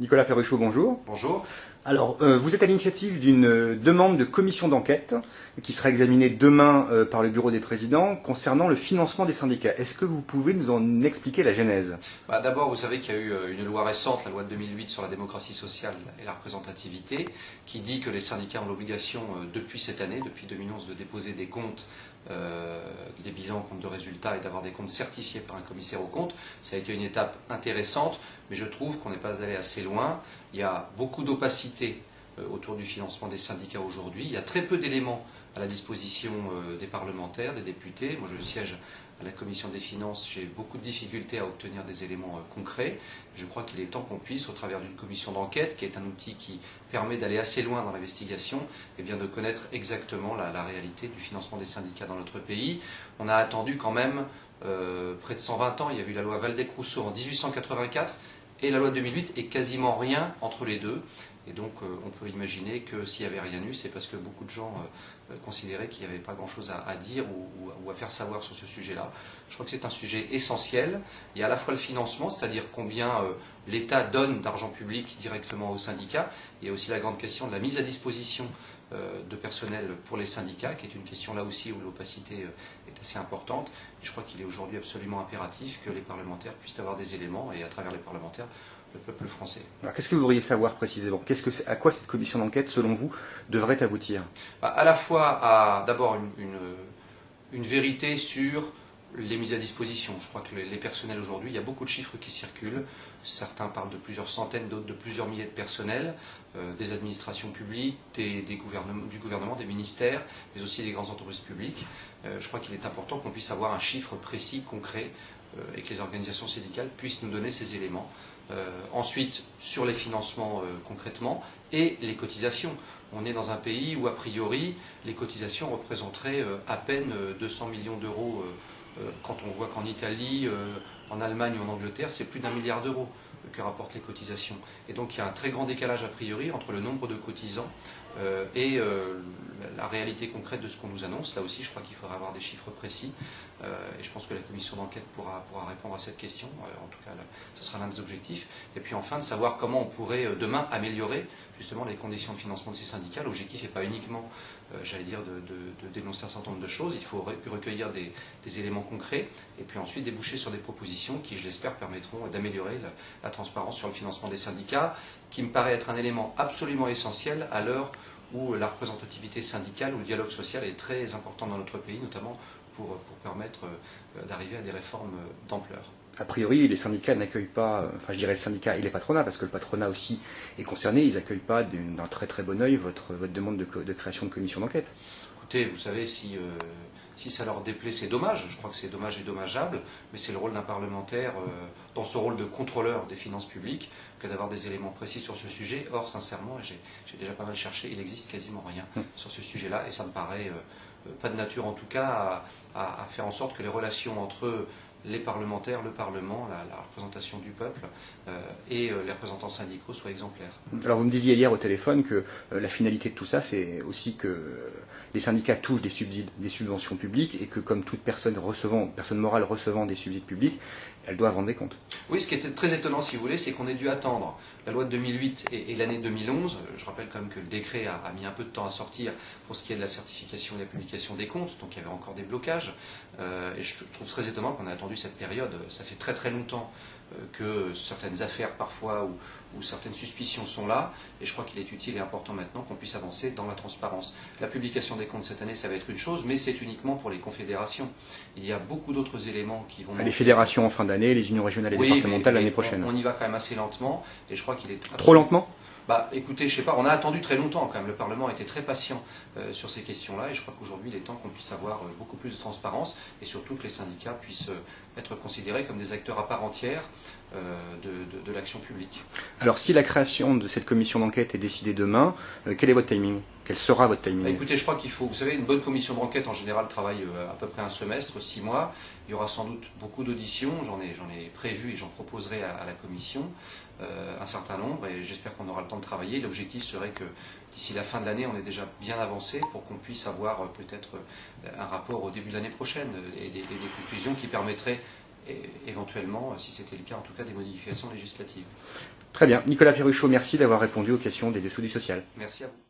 Nicolas Perruchot, bonjour. Bonjour. Alors, vous êtes à l'initiative d'une demande de commission d'enquête qui sera examinée demain par le bureau des présidents concernant le financement des syndicats. Est-ce que vous pouvez nous en expliquer la genèse? D'abord, vous savez qu'il y a eu une loi récente, la loi de 2008 sur la démocratie sociale et la représentativité, qui dit que les syndicats ont l'obligation, depuis cette année, depuis 2011, de déposer des comptes, des bilans, comptes de résultats et d'avoir des comptes certifiés par un commissaire aux comptes. Ça a été une étape intéressante, mais je trouve qu'on n'est pas allé assez loin. Il y a beaucoup d'opacité autour du financement des syndicats aujourd'hui. Il y a très peu d'éléments à la disposition des parlementaires, des députés. Moi, je siège à la commission des finances, j'ai beaucoup de difficultés à obtenir des éléments concrets. Je crois qu'il est temps qu'on puisse, au travers d'une commission d'enquête, qui est un outil qui permet d'aller assez loin dans l'investigation, et bien de connaître exactement la réalité du financement des syndicats dans notre pays. On a attendu quand même près de 120 ans. Il y a eu la loi Waldeck-Rousseau en 1884 et la loi 2008, et quasiment rien entre les deux. Et donc on peut imaginer que s'il n'y avait rien eu, c'est parce que beaucoup de gens considéraient qu'il n'y avait pas grand-chose à dire ou à faire savoir sur ce sujet-là. Je crois que c'est un sujet essentiel. Il y a à la fois le financement, c'est-à-dire combien l'État donne d'argent public directement aux syndicats. Il y a aussi la grande question de la mise à disposition de personnel pour les syndicats, qui est une question là aussi où l'opacité est assez importante. Et je crois qu'il est aujourd'hui absolument impératif que les parlementaires puissent avoir des éléments, et à travers les parlementaires, le peuple français. Qu'est-ce que vous voudriez savoir précisément? À quoi cette commission d'enquête, selon vous, devrait aboutir? À la fois à d'abord une vérité sur les mises à disposition. Je crois que les personnels aujourd'hui, il y a beaucoup de chiffres qui circulent. Certains parlent de plusieurs centaines, d'autres de plusieurs milliers de personnels, des administrations publiques, du gouvernement, des ministères, mais aussi des grandes entreprises publiques. Je crois qu'il est important qu'on puisse avoir un chiffre précis, concret, et que les organisations syndicales puissent nous donner ces éléments. Ensuite, sur les financements concrètement, et les cotisations. On est dans un pays où, a priori, les cotisations représenteraient à peine 200 millions d'euros, quand on voit qu'en Italie, en Allemagne ou en Angleterre, c'est plus d'1 milliard d'euros que rapportent les cotisations. Et donc il y a un très grand décalage a priori entre le nombre de cotisants et la réalité concrète de ce qu'on nous annonce. Là aussi, je crois qu'il faudra avoir des chiffres précis, et je pense que la commission d'enquête pourra répondre à cette question. En tout cas, ce sera l'un des objectifs. Et puis enfin, de savoir comment on pourrait demain améliorer justement les conditions de financement de ces syndicats. L'objectif n'est pas uniquement, j'allais dire, de dénoncer un certain nombre de choses. Il faut recueillir des éléments concrets et puis ensuite déboucher sur des propositions qui, je l'espère, permettront d'améliorer la transparence sur le financement des syndicats, qui me paraît être un élément absolument essentiel à l'heure où la représentativité syndicale ou le dialogue social est très important dans notre pays, notamment pour permettre d'arriver à des réformes d'ampleur. A priori, les syndicats n'accueillent pas, enfin je dirais le syndicat et les patronats, parce que le patronat aussi est concerné, ils n'accueillent pas d'un très très bon œil votre demande de création de commission d'enquête. Écoutez, vous savez, si ça leur déplaît, c'est dommage. Je crois que c'est dommage et dommageable, mais c'est le rôle d'un parlementaire, dans ce rôle de contrôleur des finances publiques, que d'avoir des éléments précis sur ce sujet. Or, sincèrement, j'ai déjà pas mal cherché, il n'existe quasiment rien sur ce sujet-là, et ça me paraît pas de nature en tout cas à faire en sorte que les relations entre les parlementaires, le Parlement, la représentation du peuple et les représentants syndicaux soient exemplaires. Alors vous me disiez hier au téléphone que la finalité de tout ça, c'est aussi que les syndicats touchent des subsides, des subventions publiques, et que comme toute personne morale recevant des subsides publics, elle doit rendre des comptes. Oui, ce qui était très étonnant, si vous voulez, c'est qu'on ait dû attendre la loi de 2008 et l'année 2011. Je rappelle quand même que le décret a mis un peu de temps à sortir pour ce qui est de la certification et de la publication des comptes, donc il y avait encore des blocages. Et je trouve très étonnant qu'on ait attendu cette période. Ça fait très très longtemps que certaines affaires parfois ou certaines suspicions sont là, et je crois qu'il est utile et important maintenant qu'on puisse avancer dans la transparence. La publication des comptes cette année, ça va être une chose, mais c'est uniquement pour les confédérations. Il y a beaucoup d'autres éléments qui vont... Les fédérations en fin d'année, les unions régionales et départementales l'année prochaine. On y va quand même assez lentement, et je crois qu'il est... Trop lentement ? Écoutez, je sais pas, on a attendu très longtemps quand même. Le Parlement a été très patient sur ces questions-là, et je crois qu'aujourd'hui il est temps qu'on puisse avoir beaucoup plus de transparence, et surtout que les syndicats puissent être considérés comme des acteurs à part entière de l'action publique. Alors si la création de cette commission d'enquête est décidée demain, quel est votre timing? Quel sera votre timing? Écoutez, je crois qu'il faut, vous savez, une bonne commission d'enquête en général travaille à peu près un semestre, 6 mois. Il y aura sans doute beaucoup d'auditions, j'en ai prévu et j'en proposerai à la commission un certain nombre, et j'espère qu'on aura le temps de travailler. L'objectif serait que d'ici la fin de l'année, on est déjà bien avancé pour qu'on puisse avoir peut-être un rapport au début de l'année prochaine et des conclusions qui permettraient éventuellement, si c'était le cas en tout cas, des modifications législatives. Très bien. Nicolas Perruchot, merci d'avoir répondu aux questions des Dessous du social. Merci à vous.